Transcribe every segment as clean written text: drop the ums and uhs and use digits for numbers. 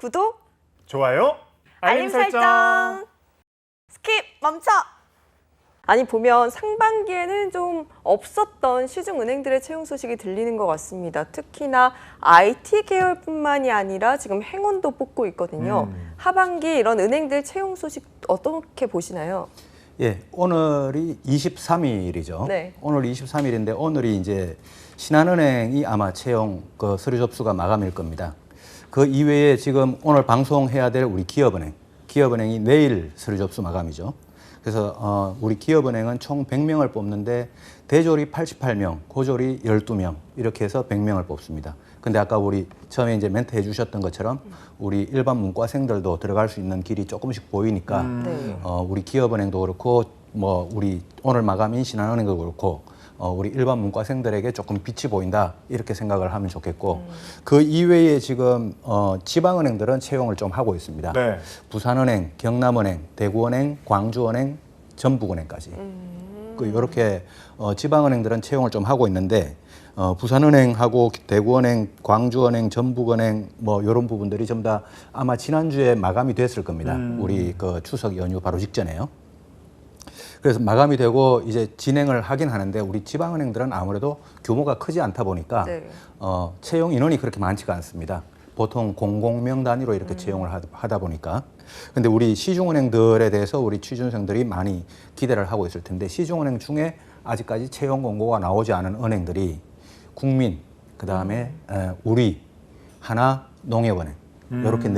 구독, 좋아요, 알림 설정. 스킵 멈춰. 아니 보면 상반기에는 좀 없었던 시중은행들의 채용 소식이 들리는 것 같습니다. 특히나 IT 계열뿐만이 아니라 지금 행운도 뽑고 있거든요. 하반기 이런 은행들 채용 소식 어떻게 보시나요? 예, 오늘이 23일이죠. 네. 오늘 23일인데 오늘이 이제 신한은행이 아마 채용 그 서류 접수가 마감일 겁니다. 그 이외에 지금 오늘 방송해야 될 우리 기업은행이 내일 서류 접수 마감이죠. 그래서 우리 기업은행은 총 100명을 뽑는데 대졸이 88명, 고졸이 12명 이렇게 해서 100명을 뽑습니다. 근데 아까 우리 처음에 이제 멘트 해주셨던 것처럼 우리 일반 문과생들도 들어갈 수 있는 길이 조금씩 보이니까 네. 우리 기업은행도 그렇고 뭐 우리 오늘 마감인 신한은행도 그렇고 우리 일반 문과생들에게 조금 빛이 보인다 이렇게 생각을 하면 좋겠고 그 이외에 지금 지방은행들은 채용을 좀 하고 있습니다. 네. 부산은행, 경남은행, 대구은행, 광주은행, 전북은행까지 이렇게 지방은행들은 채용을 좀 하고 있는데 부산은행하고 대구은행, 광주은행, 전북은행 뭐 이런 부분들이 전부 다 아마 지난주에 마감이 됐을 겁니다. 우리 그 추석 연휴 바로 직전에요. 그래서 마감이 되고 이제 진행을 하긴 하는데 우리 지방은행들은 아무래도 규모가 크지 않다 보니까 네. 채용 인원이 그렇게 많지가 않습니다. 보통 공공명 단위로 이렇게 채용을 하다 보니까. 근데 우리 시중은행들에 대해서 우리 취준생들이 많이 기대를 하고 있을 텐데 시중은행 중에 아직까지 채용 공고가 나오지 않은 은행들이 국민, 그다음에 우리, 하나, 농협은행 이렇게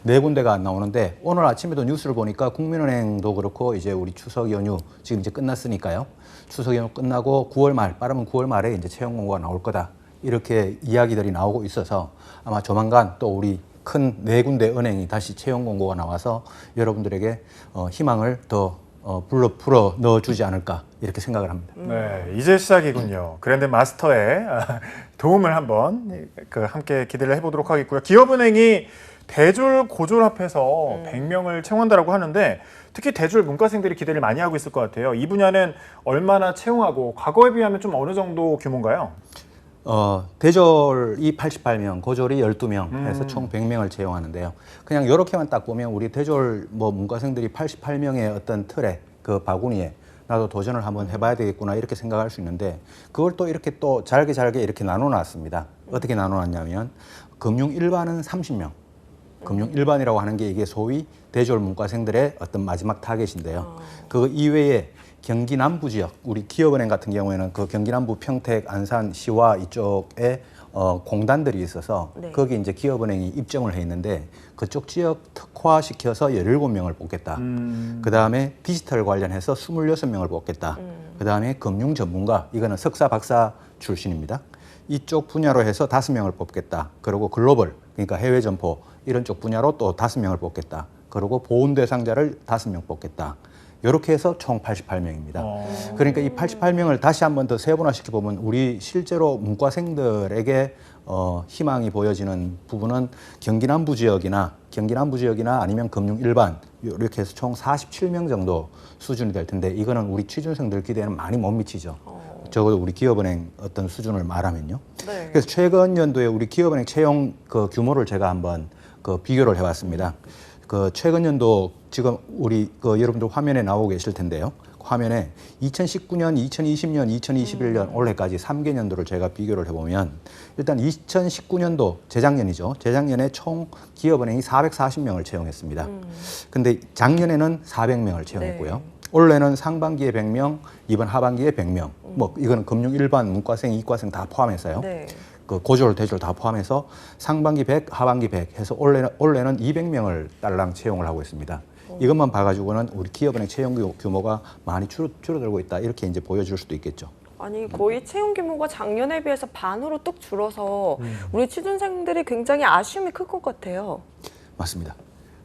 네 군데가 나오는데 오늘 아침에도 뉴스를 보니까 국민은행도 그렇고 이제 우리 추석 연휴 지금 이제 끝났으니까요. 추석 연휴 끝나고 9월 말 빠르면 9월 말에 이제 채용 공고가 나올 거다. 이렇게 이야기들이 나오고 있어서 아마 조만간 또 우리 큰 네 군데 은행이 다시 채용 공고가 나와서 여러분들에게 희망을 더 풀어 넣어주지 않을까 이렇게 생각을 합니다. 네, 이제 시작이군요. 그랜드 마스터의 도움을 한번 함께 기대를 해보도록 하겠고요. 기업은행이 대졸, 고졸 합해서 100명을 채용한다고 하는데 특히 대졸 문과생들이 기대를 많이 하고 있을 것 같아요. 이 분야는 얼마나 채용하고 과거에 비하면 좀 어느 정도 규모인가요? 대졸이 88명, 고졸이 12명 해서 총 100명을 채용하는데요. 그냥 이렇게만 딱 보면 우리 대졸 뭐 문과생들이 88명의 어떤 틀에 그 바구니에 나도 도전을 한번 해봐야 되겠구나 이렇게 생각할 수 있는데 그걸 또 이렇게 또 잘게 이렇게 나눠놨습니다. 어떻게 나눠놨냐면 금융 일반은 30명. 금융 일반이라고 하는 게 이게 소위 대졸 문과생들의 어떤 마지막 타겟인데요. 그 이외에 경기 남부 지역, 우리 기업은행 같은 경우에는 그 경기 남부 평택, 안산, 시와 이쪽에 공단들이 있어서 네. 거기 이제 기업은행이 입점을 해 있는데 그쪽 지역 특화시켜서 17명을 뽑겠다. 그 다음에 디지털 관련해서 26명을 뽑겠다. 그 다음에 금융 전문가, 이거는 석사, 박사 출신입니다. 이쪽 분야로 해서 5명을 뽑겠다. 그리고 글로벌, 그러니까 해외 점포 이런 쪽 분야로 또 5명을 뽑겠다. 그리고 보훈 대상자를 5명 뽑겠다. 이렇게 해서 총 88명입니다. 그러니까 이 88명을 다시 한 번 더 세분화시켜 보면 우리 실제로 문과생들에게 희망이 보여지는 부분은 경기 남부 지역이나 아니면 금융 일반 이렇게 해서 총 47명 정도 수준이 될 텐데 이거는 우리 취준생들 기대에는 많이 못 미치죠. 적어도 우리 기업은행 어떤 수준을 말하면요. 네. 그래서 최근 연도에 우리 기업은행 채용 그 규모를 제가 한번 그 비교를 해봤습니다. 그 최근 연도 지금 우리 그 여러분들 화면에 나오고 계실 텐데요. 화면에 2019년, 2020년, 2021년 올해까지 3개 년도를 제가 비교를 해보면 일단 2019년도 재작년이죠. 재작년에 총 기업은행이 440명을 채용했습니다. 근데 작년에는 400명을 채용했고요. 네. 올해는 상반기에 100명, 이번 하반기에 100명. 뭐 이거는 금융 일반, 문과생, 이과생 다 포함해서요. 네. 그 고졸, 대졸 다 포함해서 상반기 100, 하반기 100 해서 올해는 200명을 딸랑 채용을 하고 있습니다. 이것만 봐가지고는 우리 기업은행 채용 규모가 많이 줄어들고 있다 이렇게 이제 보여줄 수도 있겠죠. 아니 거의 채용 규모가 작년에 비해서 반으로 뚝 줄어서 우리 취준생들이 굉장히 아쉬움이 클 것 같아요. 맞습니다.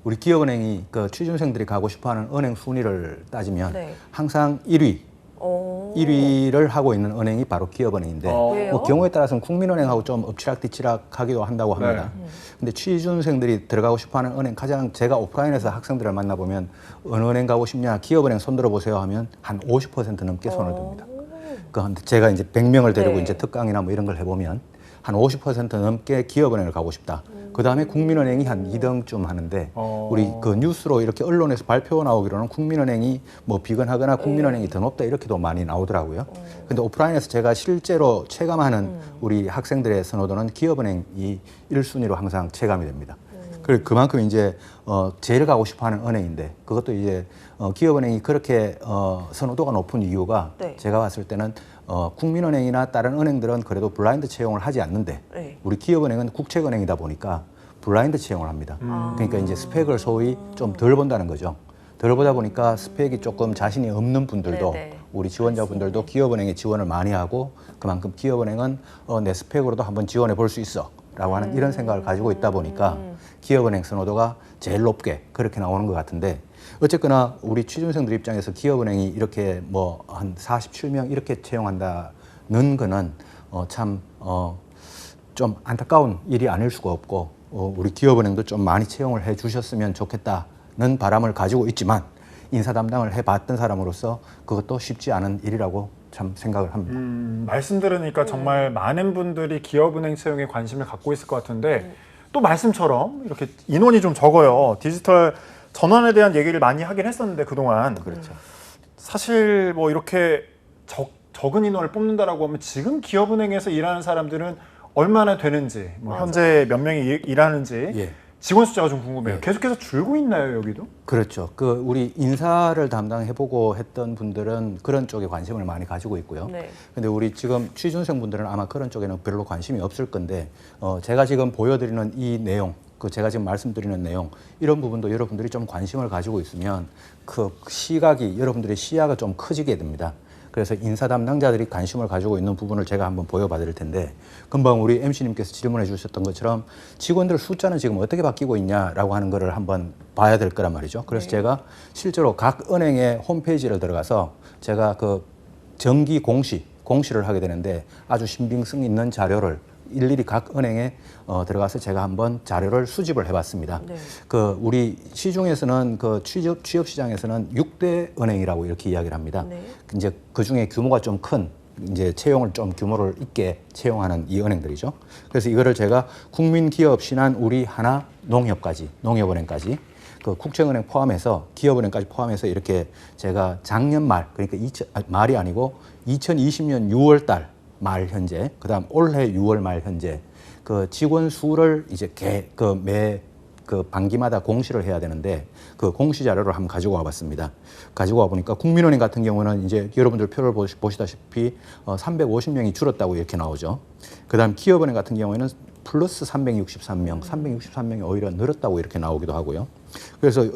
우리 기업은행이 그 취준생들이 가고 싶어하는 은행 순위를 따지면 네. 항상 1위를 하고 있는 은행이 바로 기업은행인데 왜요? 뭐 경우에 따라서는 국민은행하고 좀 엎치락뒤치락하기도 한다고 합니다. 근데 취준생들이 들어가고 싶어하는 은행 가장 제가 오프라인에서 학생들을 만나보면 어느 은행 가고 싶냐 기업은행 손들어 보세요 하면 한 50% 넘게 손을 듭니다. 그런데 제가 이제 100명을 데리고 네. 이제 특강이나 뭐 이런 걸 해보면 한 50% 넘게 기업은행을 가고 싶다. 그 다음에 국민은행이 한 2등쯤 하는데 우리 그 뉴스로 이렇게 언론에서 발표 나오기로는 국민은행이 뭐 비근하거나 국민은행이 더 높다 이렇게도 많이 나오더라고요. 근데 오프라인에서 제가 실제로 체감하는 우리 학생들의 선호도는 기업은행이 1순위로 항상 체감이 됩니다. 그만큼 이제 제일 가고 싶어하는 은행인데 그것도 이제 기업은행이 그렇게 선호도가 높은 이유가 네. 제가 봤을 때는 국민은행이나 다른 은행들은 그래도 블라인드 채용을 하지 않는데 네. 우리 기업은행은 국책은행이다 보니까 블라인드 채용을 합니다. 그러니까 이제 스펙을 소위 좀 덜 본다는 거죠. 덜 보다 보니까 스펙이 조금 자신이 없는 분들도 네네. 우리 지원자분들도 기업은행에 지원을 많이 하고 그만큼 기업은행은 내 스펙으로도 한번 지원해 볼 수 있어 라고 하는 이런 생각을 가지고 있다 보니까 기업은행 선호도가 제일 높게 그렇게 나오는 것 같은데 어쨌거나 우리 취준생들 입장에서 기업은행이 이렇게 뭐 한 47명 이렇게 채용한다는 거는 참 좀 안타까운 일이 아닐 수가 없고 우리 기업은행도 좀 많이 채용을 해 주셨으면 좋겠다는 바람을 가지고 있지만 인사 담당을 해봤던 사람으로서 그것도 쉽지 않은 일이라고 참 생각을 합니다. 말씀 들으니까 정말 많은 분들이 기업은행 채용에 관심을 갖고 있을 것 같은데 또 말씀처럼 이렇게 인원이 좀 적어요. 디지털 전환에 대한 얘기를 많이 하긴 했었는데 그동안 그렇죠. 사실 뭐 이렇게 적은 인원을 뽑는다라고 하면 지금 기업은행에서 일하는 사람들은 얼마나 되는지 뭐 현재 몇 명이 일하는지 예. 직원 숫자가 좀 궁금해요. 예. 계속해서 줄고 있나요, 여기도? 그렇죠. 우리 인사를 담당해보고 했던 분들은 그런 쪽에 관심을 많이 가지고 있고요. 네. 근데 우리 지금 취준생 분들은 아마 그런 쪽에는 별로 관심이 없을 건데, 제가 지금 보여드리는 이 내용, 제가 지금 말씀드리는 내용, 이런 부분도 여러분들이 좀 관심을 가지고 있으면 그 시각이, 여러분들의 시야가 좀 커지게 됩니다. 그래서 인사 담당자들이 관심을 가지고 있는 부분을 제가 한번 보여봐 드릴 텐데 금방 우리 MC님께서 질문해 주셨던 것처럼 직원들 숫자는 지금 어떻게 바뀌고 있냐라고 하는 거를 한번 봐야 될 거란 말이죠. 그래서 제가 실제로 각 은행의 홈페이지를 들어가서 제가 그 정기 공시를 하게 되는데 아주 신빙성 있는 자료를 일일이 각 은행에 들어가서 제가 한번 자료를 수집을 해봤습니다. 네. 우리 시중에서는 취업 시장에서는 6대 은행이라고 이렇게 이야기를 합니다. 네. 이제 그 중에 규모가 좀 큰 이제 채용을 좀 규모를 있게 채용하는 이 은행들이죠. 그래서 이거를 제가 국민기업신한 우리 하나 농협은행까지 그 국책은행 포함해서 기업은행까지 포함해서 이렇게 제가 작년 말 그러니까 말이 아니고 2020년 6월 달 말 현재, 그다음 올해 6월 말 현재 그 직원 수를 이제 매 반기마다 공시를 해야 되는데 그 공시 자료를 한번 가지고 와봤습니다. 가지고 와보니까 국민은행 같은 경우는 이제 여러분들 표를 보시다시피 350명이 줄었다고 이렇게 나오죠. 그다음 기업은행 같은 경우에는 플러스 363명이 오히려 늘었다고 이렇게 나오기도 하고요. 그래서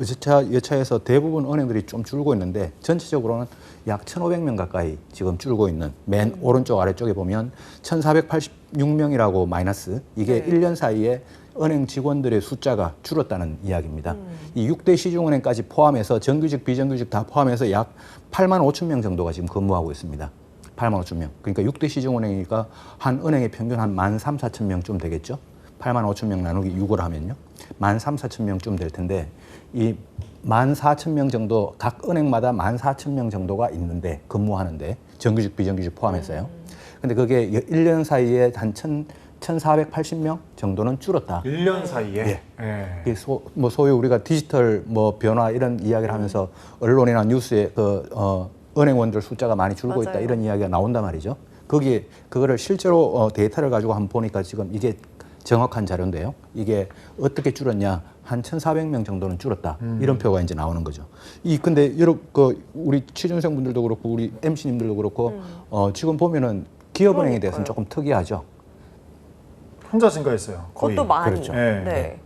여차에서 대부분 은행들이 좀 줄고 있는데 전체적으로는 약 1,500명 가까이 지금 줄고 있는 맨 오른쪽 아래쪽에 보면 1,486명이라고 마이너스 이게 1년 사이에 은행 직원들의 숫자가 줄었다는 이야기입니다. 이 6대 시중은행까지 포함해서 정규직, 비정규직 다 포함해서 약 8만 5천 명 정도가 지금 근무하고 있습니다. 8만 5천 명. 그러니까 6대 시중은행이니까 한 은행의 평균 한 13,400명쯤 되겠죠. 8만 5천 명 나누기 6을 하면요. 13,400명쯤 될 텐데 이 14,000명 정도 각 은행마다 14,000명 정도가 있는데 근무하는데 정규직, 비정규직 포함해서요. 근데 그게 1년 사이에 한 1,480명 정도는 줄었다. 1년 사이에? 예. 소위 우리가 디지털 변화 이런 이야기를 하면서 언론이나 뉴스에 은행원들 숫자가 많이 줄고 맞아요. 있다 이런 이야기가 나온단 말이죠. 그거를 실제로 데이터를 가지고 한번 보니까 지금 이게 정확한 자료인데요. 이게 어떻게 줄었냐? 한 1,400명 정도는 줄었다. 이런 표가 이제 나오는 거죠. 근데 우리 취준생분들도 그렇고 우리 MC님들도 그렇고 지금 보면은 기업은행에 대해서는 조금 특이하죠. 혼자 증가했어요. 거의. 그것도 많이. 그렇죠. 네. 네.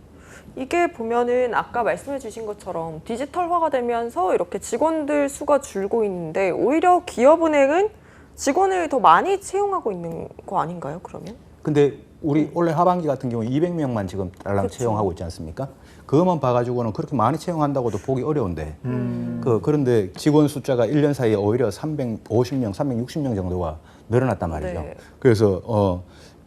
이게 보면은 아까 말씀해 주신 것처럼 디지털화가 되면서 이렇게 직원들 수가 줄고 있는데 오히려 기업은행은 직원을 더 많이 채용하고 있는 거 아닌가요, 그러면? 근데 우리 올해 하반기 같은 경우 200명만 지금 달랑 그렇죠. 채용하고 있지 않습니까? 그것만 봐가지고는 그렇게 많이 채용한다고도 보기 어려운데 그런데 직원 숫자가 1년 사이에 오히려 350명, 360명 정도가 늘어났단 말이죠. 네. 그래서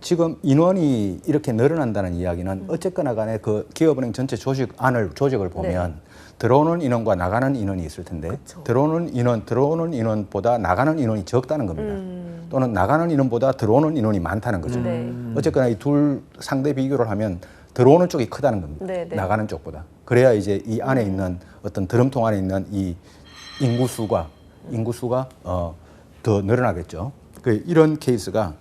지금 인원이 이렇게 늘어난다는 이야기는 어쨌거나 간에 그 기업은행 전체 조직을 보면 들어오는 인원과 나가는 인원이 있을 텐데 그쵸. 들어오는 인원보다 나가는 인원이 적다는 겁니다. 또는 나가는 인원보다 들어오는 인원이 많다는 거죠. 네. 어쨌거나 이 둘 상대 비교를 하면 들어오는 쪽이 크다는 겁니다. 네, 네. 나가는 쪽보다. 그래야 이제 이 안에 있는 어떤 드럼통 안에 있는 이 인구수가 더 늘어나겠죠. 이런 케이스가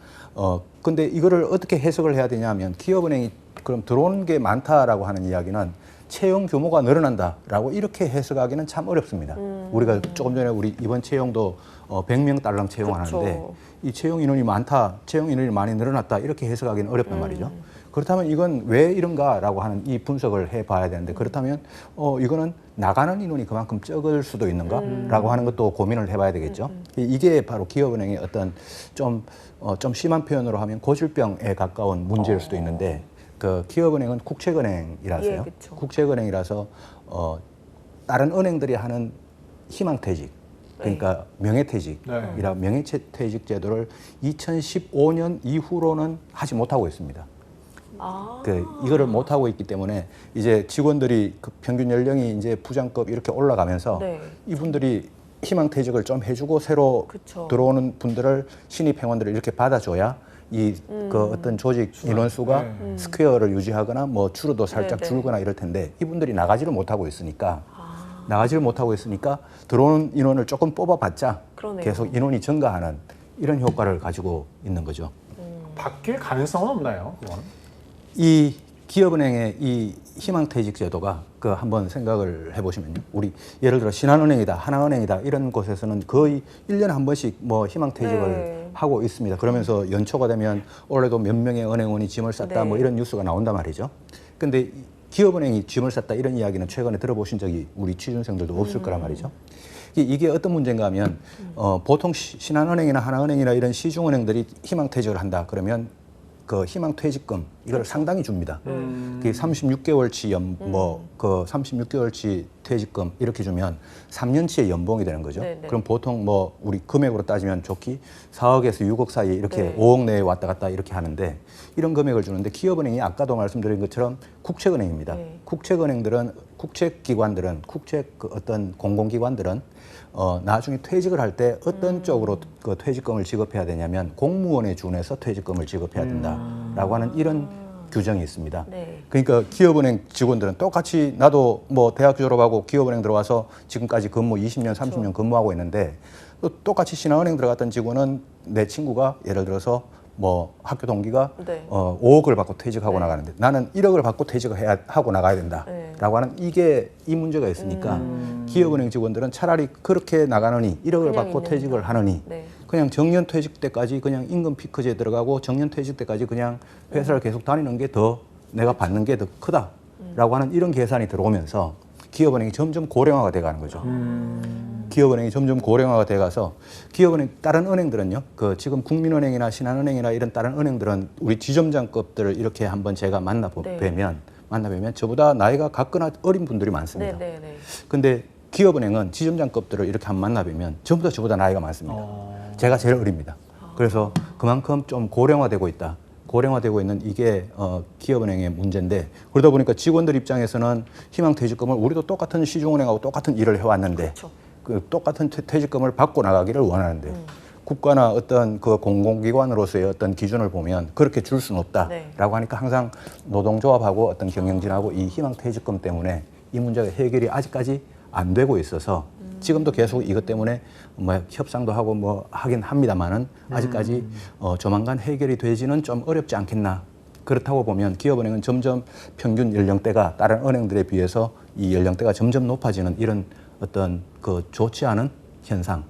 근데 이거를 어떻게 해석을 해야 되냐면 기업은행이 그럼 들어오는 게 많다라고 하는 이야기는 채용 규모가 늘어난다라고 이렇게 해석하기는 참 어렵습니다. 우리가 조금 전에 우리 이번 채용도 100명 딸랑 채용하는데 그쵸. 이 채용 인원이 많다, 채용 인원이 많이 늘어났다 이렇게 해석하기는 어렵단 말이죠. 그렇다면 이건 왜 이런가라고 하는 이 분석을 해봐야 되는데 그렇다면 이거는 나가는 인원이 그만큼 적을 수도 있는가라고 하는 것도 고민을 해봐야 되겠죠. 이게 바로 기업은행의 어떤 좀 심한 표현으로 하면 고질병에 가까운 문제일 수도 있는데 그 기업은행은 국책은행이라서요. 예, 그쵸. 국책은행이라서 다른 은행들이 하는 희망퇴직 그러니까 명예퇴직이라 명예퇴직 제도를 2015년 이후로는 하지 못하고 있습니다. 이거를 못 하고 있기 때문에 이제 직원들이 그 평균 연령이 이제 부장급 이렇게 올라가면서 네. 이분들이 희망퇴직을 좀 해주고 새로 그쵸. 들어오는 분들을 신입 회원들을 이렇게 받아줘야 그 어떤 조직 인원수가 스퀘어를 유지하거나 뭐 줄어도 살짝 네, 네. 줄거나 이럴 텐데 이분들이 나가지를 못하고 있으니까 들어오는 인원을 조금 뽑아봤자 그러네요. 계속 인원이 증가하는 이런 효과를 가지고 있는 거죠. 바뀔 가능성은 없나요? 그건? 이 기업은행의 이 희망퇴직 제도가 그 한번 생각을 해보시면요. 우리 예를 들어 신한은행이다, 하나은행이다 이런 곳에서는 거의 1년에 한 번씩 뭐 희망퇴직을 네. 하고 있습니다. 그러면서 연초가 되면 올해도 몇 명의 은행원이 짐을 쌌다 네. 뭐 이런 뉴스가 나온단 말이죠. 근데 기업은행이 짐을 쌌다 이런 이야기는 최근에 들어보신 적이 우리 취준생들도 없을 거란 말이죠. 이게 어떤 문제인가 하면 보통 신한은행이나 하나은행이나 이런 시중은행들이 희망퇴직을 한다 그러면 그 희망퇴직금 이걸 상당히 줍니다. 그게 36개월치 그 36개월치 퇴직금 이렇게 주면 3년치의 연봉이 되는 거죠. 네네. 그럼 보통 뭐 우리 금액으로 따지면 좋기 4억에서 6억 사이 이렇게 네. 5억 내에 왔다 갔다 이렇게 하는데 이런 금액을 주는데 기업은행이 아까도 말씀드린 것처럼 국책은행입니다. 네. 국책기관들은 그 어떤 공공기관들은 나중에 퇴직을 할 때 어떤 쪽으로 그 퇴직금을 지급해야 되냐면 공무원에 준해서 퇴직금을 지급해야 된다라고 하는 이런 규정이 있습니다. 네. 그러니까 기업은행 직원들은 똑같이 나도 뭐 대학 졸업하고 기업은행 들어와서 지금까지 20년, 30년 근무하고 있는데 또 똑같이 신한은행 들어갔던 직원은 내 친구가 예를 들어서 뭐 학교 동기가 네. 5억을 받고 퇴직하고 네. 나가는데 나는 1억을 받고 퇴직을 하고 나가야 된다라고 네. 하는 이 문제가 있으니까 기업은행 직원들은 차라리 그렇게 나가느니 1억을 그냥 받고 있는 퇴직을 하느니 네. 그냥 정년 퇴직 때까지 그냥 임금 피크제에 들어가고 정년 퇴직 때까지 그냥 회사를 계속 다니는 게 더 내가 받는 게 더 크다라고 하는 이런 계산이 들어오면서 기업은행이 점점 고령화가 돼가는 거죠. 기업은행이 점점 고령화가 돼가서 기업은행 다른 은행들은요. 그 지금 국민은행이나 신한은행이나 이런 다른 은행들은 우리 지점장급들을 이렇게 한번 제가 만나뵈면 저보다 나이가 같거나 어린 분들이 많습니다. 네, 네, 네. 근데 기업은행은 지점장급들을 이렇게 한번 만나뵈면 전부 다 저보다 나이가 많습니다. 제가 제일 어립니다. 그래서 그만큼 좀 고령화되고 있는 이게 기업은행의 문제인데 그러다 보니까 직원들 입장에서는 희망퇴직금을 우리도 똑같은 시중은행하고 똑같은 일을 해왔는데 그렇죠. 그 똑같은 퇴직금을 받고 나가기를 원하는데 국가나 어떤 그 공공기관으로서의 어떤 기준을 보면 그렇게 줄 수는 없다라고 네. 하니까 항상 노동조합하고 어떤 경영진하고 이 희망퇴직금 때문에 이 문제가 해결이 아직까지 안 되고 있어서 지금도 계속 이것 때문에 뭐 협상도 하고 뭐 하긴 합니다만은 아직까지 조만간 해결이 되지는 좀 어렵지 않겠나. 그렇다고 보면 기업은행은 점점 평균 연령대가 다른 은행들에 비해서 이 연령대가 점점 높아지는 이런 어떤 그 좋지 않은 현상,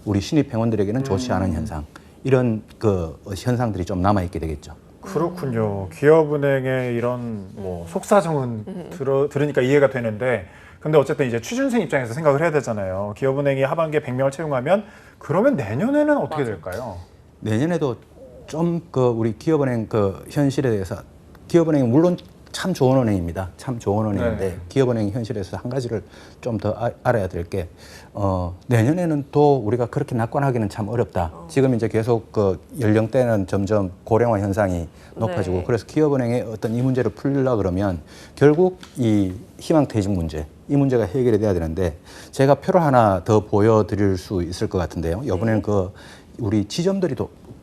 우리 신입 회원들에게는 좋지 않은 현상, 이런 그 현상들이 좀 남아 있게 되겠죠. 그렇군요. 기업은행의 이런 뭐 속사정은 들으니까 이해가 되는데, 근데 어쨌든 이제 취준생 입장에서 생각을 해야 되잖아요. 기업은행이 하반기에 100명을 채용하면 그러면 내년에는 어떻게 될까요? 내년에도 좀 그 우리 기업은행 그 현실에 대해서 기업은행이 물론 참 좋은 은행입니다. 참 좋은 은행인데 네. 기업은행 현실에서 한 가지를 좀 더 알아야 될 게 내년에는 또 우리가 그렇게 낙관하기는 참 어렵다. 지금 이제 계속 그 연령대는 점점 고령화 현상이 높아지고 네. 그래서 기업은행의 어떤 이 문제를 풀려고 그러면 결국 이 희망퇴직 문제 이 문제가 해결이 돼야 되는데 제가 표를 하나 더 보여드릴 수 있을 것 같은데요. 이번에는 그 우리 지점들이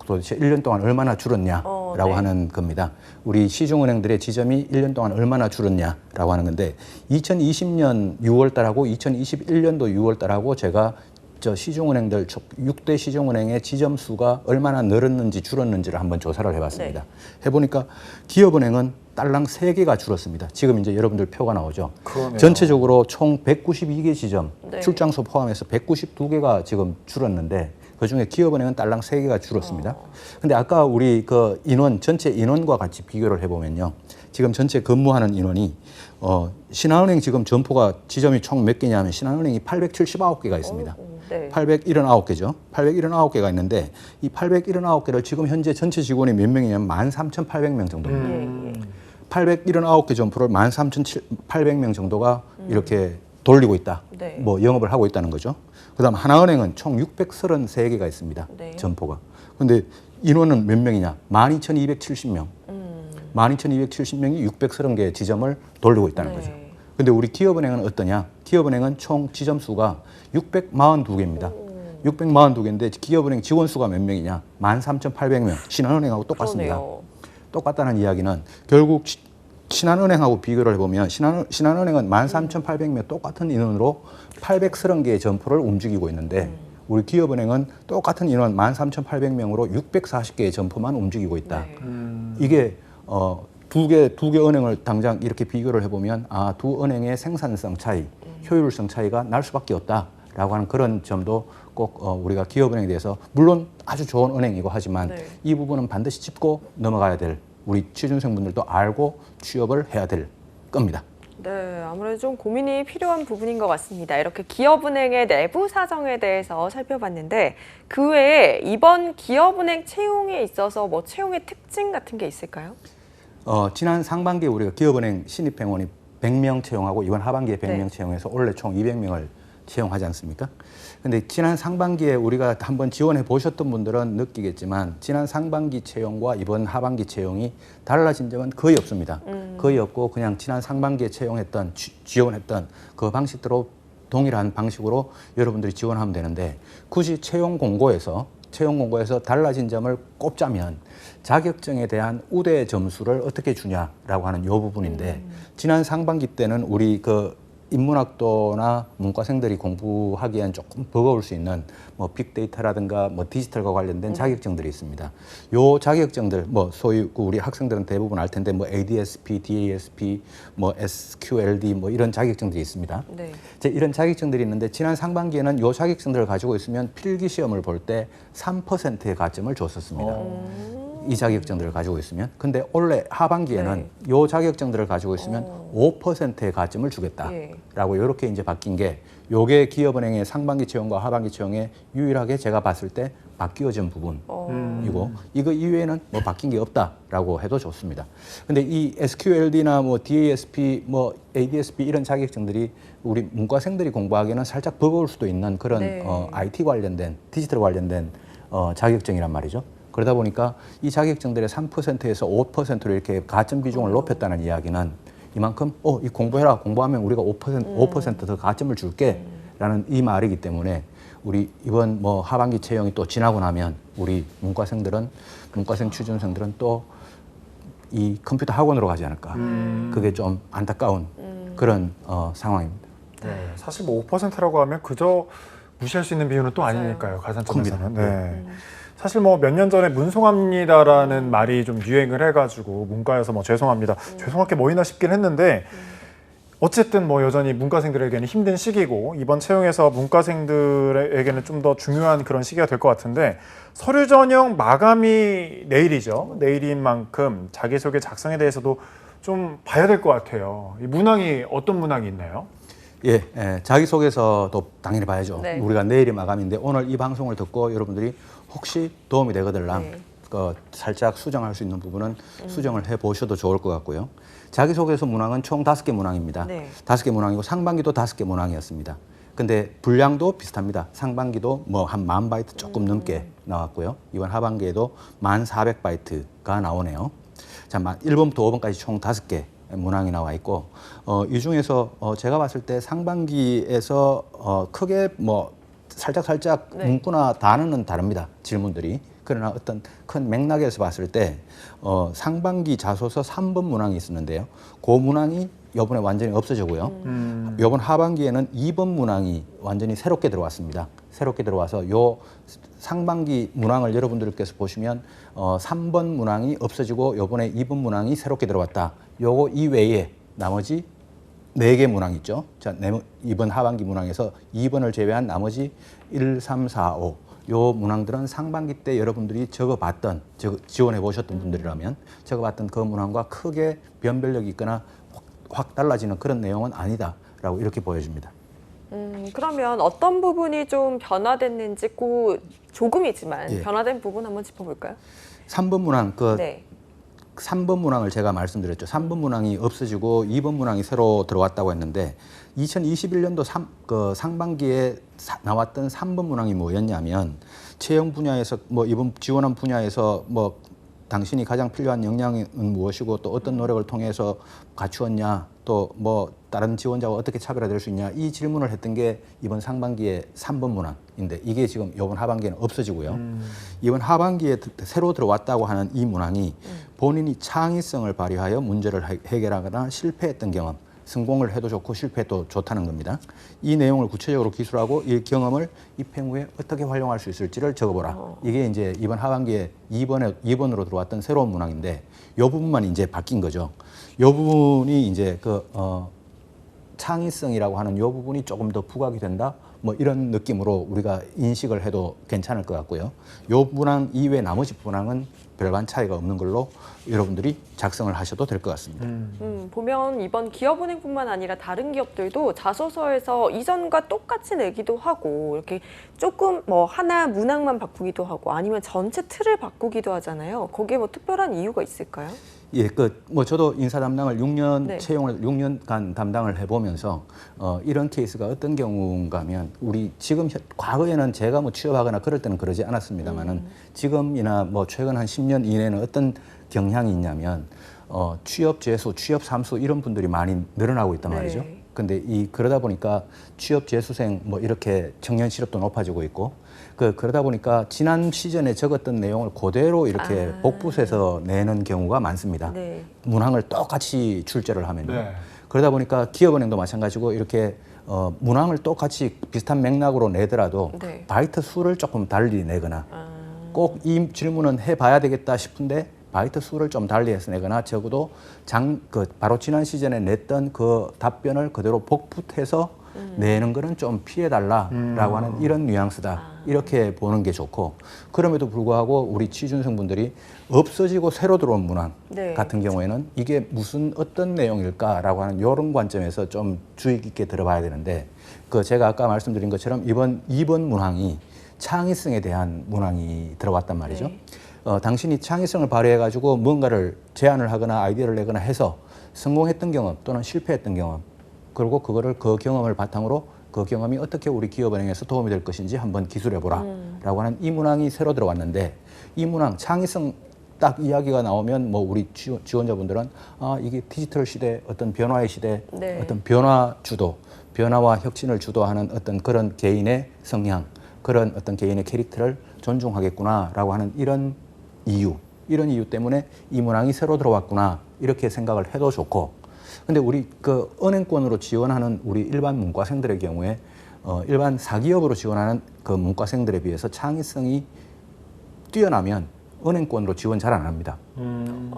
도대체 1년 동안 얼마나 줄었냐라고 네. 하는 겁니다. 우리 시중은행들의 지점이 1년 동안 얼마나 줄었냐라고 하는 건데 2020년 6월 달하고 2021년도 6월 달하고 제가 저 시중은행들 6대 시중은행의 지점 수가 얼마나 늘었는지 줄었는지를 한번 조사를 해봤습니다. 해보니까 기업은행은 딸랑 3개가 줄었습니다. 지금 이제 여러분들 표가 나오죠. 그러네요. 전체적으로 총 192개 지점, 네. 출장소 포함해서 192개가 지금 줄었는데 그중에 기업은행은 딸랑 3개가 줄었습니다. 근데 아까 우리 그 인원, 전체 인원과 같이 비교를 해보면요. 지금 전체 근무하는 인원이 신한은행 지금 점포가 지점이 총 몇 개냐 하면 신한은행이 879개가 있습니다. 네. 879개죠. 879개가 있는데 이 879개를 지금 현재 전체 직원이 몇 명이냐면 13,800명 정도입니다. 예, 예. 879개 점포를 13,800명 정도가 이렇게 돌리고 있다. 네. 뭐 영업을 하고 있다는 거죠. 그다음 하나은행은 총 633개가 있습니다. 네. 점포가. 근데 인원은 몇 명이냐? 12,270명. 12,270명이 630개 지점을 돌리고 있다는 네. 거죠. 근데 우리 기업은행은 어떠냐? 기업은행은 총 지점 수가 642개입니다. 642개인데 기업은행 직원 수가 몇 명이냐? 13,800명. 신한은행하고 똑같습니다. 그러네요. 똑같다는 이야기는 결국 신한은행하고 비교를 해보면 신한은행은 13,800명 똑같은 인원으로 830개의 점포를 움직이고 있는데 우리 기업은행은 똑같은 인원 13,800명으로 640개의 점포만 움직이고 있다. 네. 이게 두 개 은행을 당장 이렇게 비교를 해보면 두 은행의 생산성 차이, 효율성 차이가 날 수밖에 없다라고 하는 그런 점도 꼭 우리가 기업은행에 대해서 물론 아주 좋은 은행이고 하지만 네. 이 부분은 반드시 짚고 넘어가야 될 우리 취준생분들도 알고 취업을 해야 될 겁니다. 네, 아무래도 좀 고민이 필요한 부분인 것 같습니다. 이렇게 기업은행의 내부 사정에 대해서 살펴봤는데 그 외에 이번 기업은행 채용에 있어서 뭐 채용의 특징 같은 게 있을까요? 지난 상반기에 우리가 기업은행 신입행원이 100명 채용하고 이번 하반기에 100명 네. 채용해서 올해 총 200명을 채용하지 않습니까? 근데 지난 상반기에 우리가 한번 지원해 보셨던 분들은 느끼겠지만 지난 상반기 채용과 이번 하반기 채용이 달라진 점은 거의 없습니다. 거의 없고 그냥 지난 상반기에 채용했던 지원했던 그 방식대로 동일한 방식으로 여러분들이 지원하면 되는데 굳이 채용 공고에서 달라진 점을 꼽자면 자격증에 대한 우대 점수를 어떻게 주냐라고 하는 이 부분인데 지난 상반기 때는 우리 그 인문학도나 문과생들이 공부하기엔 조금 버거울 수 있는 뭐 빅데이터라든가 뭐 디지털과 관련된 자격증들이 있습니다. 요 자격증들 뭐 소위 우리 학생들은 대부분 알 텐데 뭐 ADSP, DASP, 뭐 SQLD 뭐 이런 자격증들이 있습니다. 네. 이제 이런 자격증들이 있는데 지난 상반기에는 요 자격증들을 가지고 있으면 필기 시험을 볼 때 3%의 가점을 줬었습니다. 이 자격증들을 가지고 있으면. 근데 올해 하반기에는 요 자격증들을 가지고 있으면 5%의 가점을 주겠다라고 이렇게 이제 바뀐 게 요게 기업은행의 상반기 채용과 하반기 채용에 유일하게 제가 봤을 때 바뀌어진 부분이고 이거 이외에는 뭐 바뀐 게 없다라고 해도 좋습니다. 근데 이 SQLD나 뭐 DASP, 뭐 ADSP 이런 자격증들이 우리 문과생들이 공부하기에는 살짝 버거울 수도 있는 그런 네. IT 관련된 디지털 관련된 자격증이란 말이죠. 그러다 보니까 이 자격증들의 3%에서 5%로 이렇게 가점 비중을 높였다는 이야기는 이만큼 이 공부해라. 공부하면 우리가 5% 더 가점을 줄게. 라는 이 말이기 때문에 우리 이번 뭐 하반기 채용이 또 지나고 나면 우리 문과생 취준생들은 또 이 컴퓨터 학원으로 가지 않을까. 그게 좀 안타까운 그런 상황입니다. 네, 사실 뭐 5%라고 하면 그저 무시할 수 있는 비율은 또 아니니까요. 가산점에서는. 네. 사실 뭐 몇 년 전에 문송합니다라는 말이 좀 유행을 해가지고 문과여서 뭐 죄송합니다. 죄송할 게 뭐 있나 싶긴 했는데 어쨌든 뭐 여전히 문과생들에게는 힘든 시기고 이번 채용에서 문과생들에게는 좀 더 중요한 그런 시기가 될 것 같은데 서류 전형 마감이 내일이죠. 내일인 만큼 자기소개 작성에 대해서도 좀 봐야 될 것 같아요. 이 문항이 어떤 문항이 있나요? 예, 자기소개서도 당연히 봐야죠. 네. 우리가 내일이 마감인데 오늘 이 방송을 듣고 여러분들이 혹시 도움이 되거들랑 살짝 수정할 수 있는 부분은 수정을 해보셔도 좋을 것 같고요. 자기소개서 문항은 총 5개 문항입니다. 네. 5개 문항이고 상반기도 5개 문항이었습니다. 근데 분량도 비슷합니다. 상반기도 뭐 한 10,000바이트 조금 넘게 나왔고요. 이번 하반기에도 1,400바이트가 나오네요. 자, 1번부터 5번까지 총 5개 문항이 나와 있고, 이 중에서 제가 봤을 때 상반기에서 크게 뭐 살짝 네. 문구나 단어는 다릅니다. 질문들이. 그러나 어떤 큰 맥락에서 봤을 때 상반기 자소서 3번 문항이 있었는데요. 그 문항이 이번에 완전히 없어지고요. 이번 하반기에는 2번 문항이 완전히 새롭게 들어왔습니다. 새롭게 들어와서 요 상반기 문항을 여러분들께서 보시면 3번 문항이 없어지고 이번에 2번 문항이 새롭게 들어왔다. 요거 이외에 나머지 4개 문항 있죠. 자, 이번 하반기 문항에서 2번을 제외한 나머지 1, 3, 4, 5. 요 문항들은 상반기 때 여러분들이 적어봤던, 지원해 보셨던 분들이라면 적어봤던 그 문항과 크게 변별력이 있거나 확 달라지는 그런 내용은 아니다라고 이렇게 보여집니다. 그러면 어떤 부분이 좀 변화됐는지 조금이지만 예. 변화된 부분 한번 짚어볼까요? 3번 문항, 네. 3번 문항을 제가 말씀드렸죠. 3번 문항이 없어지고 2번 문항이 새로 들어왔다고 했는데 2021년도 상반기에 나왔던 3번 문항이 뭐였냐면 채용 분야에서 뭐 이번 지원한 분야에서 뭐 당신이 가장 필요한 역량은 무엇이고 또 어떤 노력을 통해서 갖추었냐 또 뭐 다른 지원자와 어떻게 차별화될 수 있냐 이 질문을 했던 게 이번 상반기에 3번 문항인데 이게 지금 이번 하반기에는 없어지고요. 이번 하반기에 새로 들어왔다고 하는 이 문항이 본인이 창의성을 발휘하여 문제를 해결하거나 실패했던 경험 성공을 해도 좋고 실패해도 좋다는 겁니다. 이 내용을 구체적으로 기술하고 이 경험을 입행 후에 어떻게 활용할 수 있을지를 적어보라. 이게 이제 이번 하반기에 2번으로 들어왔던 새로운 문항인데 이 부분만 이제 바뀐 거죠. 이 부분이 이제 창의성이라고 하는 이 부분이 조금 더 부각이 된다. 뭐 이런 느낌으로 우리가 인식을 해도 괜찮을 것 같고요. 이 문항 이외 나머지 문항은 별반 차이가 없는 걸로 여러분들이 작성을 하셔도 될 것 같습니다. 보면 이번 기업은행뿐만 아니라 다른 기업들도 자소서에서 이전과 똑같이 내기도 하고 이렇게 조금 뭐 하나 문항만 바꾸기도 하고 아니면 전체 틀을 바꾸기도 하잖아요. 거기에 뭐 특별한 이유가 있을까요? 예, 뭐 저도 인사 담당을 6년 네. 채용을 6년간 담당을 해보면서 이런 케이스가 어떤 경우인가 하면 우리 지금 과거에는 제가 뭐 취업하거나 그럴 때는 그러지 않았습니다만은 지금이나 뭐 최근 한 10년 이내에는 어떤 경향이 있냐면 취업 재수, 취업 삼수 이런 분들이 많이 늘어나고 있단 네. 말이죠. 근데 그러다 보니까 취업 재수생 뭐 이렇게 청년 실업도 높아지고 있고 그러다 보니까 지난 시즌에 적었던 내용을 그대로 이렇게 복붙해서 내는 경우가 많습니다. 네. 문항을 똑같이 출제를 하면요. 네. 그러다 보니까 기업은행도 마찬가지고 이렇게 문항을 똑같이 비슷한 맥락으로 내더라도 네. 바이트 수를 조금 달리 내거나 꼭 이 질문은 해봐야 되겠다 싶은데 바이트 수를 좀 달리해서 내거나 적어도 바로 지난 시즌에 냈던 그 답변을 그대로 복붙해서 내는 거는 좀 피해달라라고 하는 이런 뉘앙스다. 이렇게 보는 게 좋고 그럼에도 불구하고 우리 취준생분들이 없어지고 새로 들어온 문항 네, 같은 경우에는 이게 무슨 어떤 내용일까라고 하는 이런 관점에서 좀 주의 깊게 들어봐야 되는데 제가 아까 말씀드린 것처럼 이번 2번 문항이 창의성에 대한 문항이 들어왔단 말이죠. 네. 당신이 창의성을 발휘해가지고 뭔가를 제안을 하거나 아이디어를 내거나 해서 성공했던 경험 또는 실패했던 경험 그리고 그 경험을 바탕으로 그 경험이 어떻게 우리 기업은행에서 도움이 될 것인지 한번 기술해보라 라고 하는 이 문항이 새로 들어왔는데 이 문항 창의성 딱 이야기가 나오면 뭐 우리 지원자분들은 이게 디지털 시대 어떤 변화의 시대 네. 어떤 변화 주도 변화와 혁신을 주도하는 어떤 그런 개인의 성향 그런 어떤 개인의 캐릭터를 존중하겠구나라고 하는 이런 이유 때문에 이 문항이 새로 들어왔구나 이렇게 생각을 해도 좋고 근데 우리 은행권으로 지원하는 우리 일반 문과생들의 경우에 일반 사기업으로 지원하는 그 문과생들에 비해서 창의성이 뛰어나면 은행권으로 지원 잘 안 합니다.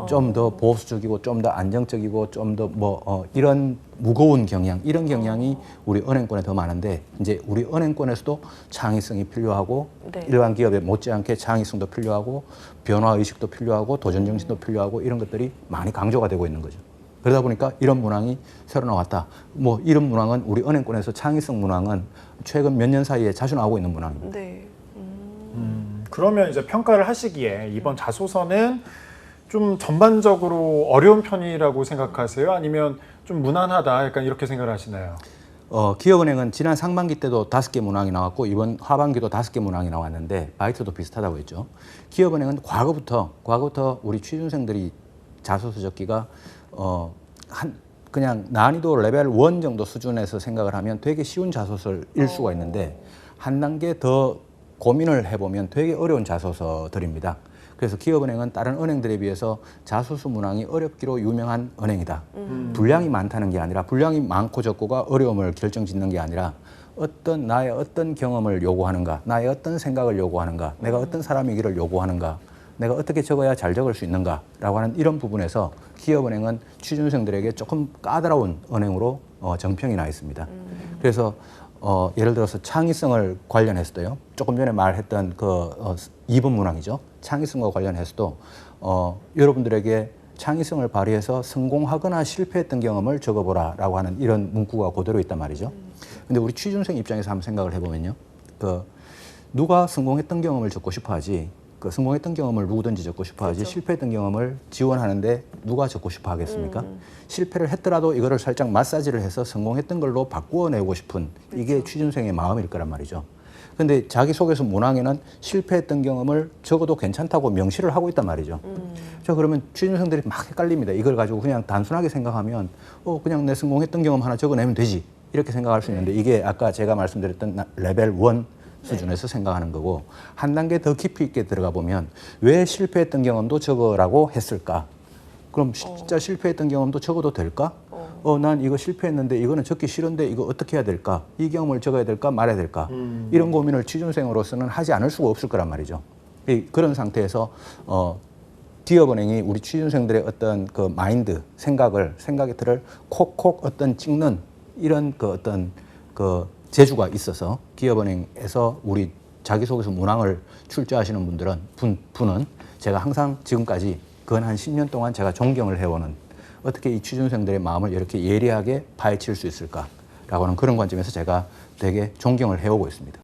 좀 더 보수적이고 좀 더 안정적이고 좀 더 이런 무거운 경향 이런 경향이 우리 은행권에 더 많은데 이제 우리 은행권에서도 창의성이 필요하고 네. 일반 기업에 못지않게 창의성도 필요하고 변화 의식도 필요하고 도전 정신도 필요하고 이런 것들이 많이 강조가 되고 있는 거죠. 그러다 보니까 이런 문항이 새로 나왔다. 뭐 이런 문항은 우리 은행권에서 창의성 문항은 최근 몇 년 사이에 자주 나오고 있는 문항입니다. 네. 그러면 이제 평가를 하시기에 이번 자소서는 좀 전반적으로 어려운 편이라고 생각하세요? 아니면 좀 무난하다 약간 이렇게 생각을 하시나요? 기업은행은 지난 상반기 때도 5개 문항이 나왔고 이번 하반기도 5개 문항이 나왔는데 바이트도 비슷하다고 했죠. 기업은행은 과거부터 우리 취준생들이 자소서 적기가 그냥 난이도 레벨 1 정도 수준에서 생각을 하면 되게 쉬운 자소서를 일 수가 있는데 한 단계 더 고민을 해보면 되게 어려운 자소서들입니다. 그래서 기업은행은 다른 은행들에 비해서 자소서 문항이 어렵기로 유명한 은행이다. 분량이 많다는 게 아니라 분량이 많고 적고가 어려움을 결정짓는 게 아니라 나의 어떤 경험을 요구하는가, 나의 어떤 생각을 요구하는가, 내가 어떤 사람이기를 요구하는가, 내가 어떻게 적어야 잘 적을 수 있는가라고 하는 이런 부분에서 기업은행은 취준생들에게 조금 까다로운 은행으로 정평이 나 있습니다. 그래서 예를 들어서 창의성을 관련해서도요. 조금 전에 말했던 2번 문항이죠. 창의성과 관련해서도 여러분들에게 창의성을 발휘해서 성공하거나 실패했던 경험을 적어보라라고 하는 이런 문구가 그대로 있단 말이죠. 근데 우리 취준생 입장에서 한번 생각을 해보면요. 누가 성공했던 경험을 적고 싶어 하지, 성공했던 경험을 누구든지 적고 싶어 하지, 그렇죠. 실패했던 경험을 지원하는데 누가 적고 싶어 하겠습니까? 실패를 했더라도 이거를 살짝 마사지를 해서 성공했던 걸로 바꾸어내고 싶은 이게 취준생의 마음일 거란 말이죠. 근데 자기소개서 문항에는 실패했던 경험을 적어도 괜찮다고 명시를 하고 있단 말이죠. 자, 그러면 취준생들이 막 헷갈립니다. 이걸 가지고 그냥 단순하게 생각하면 그냥 내 성공했던 경험 하나 적어내면 되지. 이렇게 생각할 수 있는데 이게 아까 제가 말씀드렸던 레벨 1 수준에서 생각하는 거고 한 단계 더 깊이 있게 들어가 보면 왜 실패했던 경험도 적으라고 했을까? 그럼 진짜 실패했던 경험도 적어도 될까? 난 이거 실패했는데 이거는 적기 싫은데 이거 어떻게 해야 될까? 이 경험을 적어야 될까 말아야 될까? 이런 고민을 취준생으로서는 하지 않을 수가 없을 거란 말이죠. 그런 상태에서 기업은행이 우리 취준생들의 어떤 그 마인드, 생각의 틀을 콕콕 찍는 이런 재주가 있어서 기업은행에서 우리 자기소개서 문항을 출제하시는 분은 제가 항상 지금까지 근 한 10년 동안 제가 존경을 해오는 어떻게 이 취준생들의 마음을 이렇게 예리하게 파헤칠 수 있을까라고 하는 그런 관점에서 제가 되게 존경을 해오고 있습니다.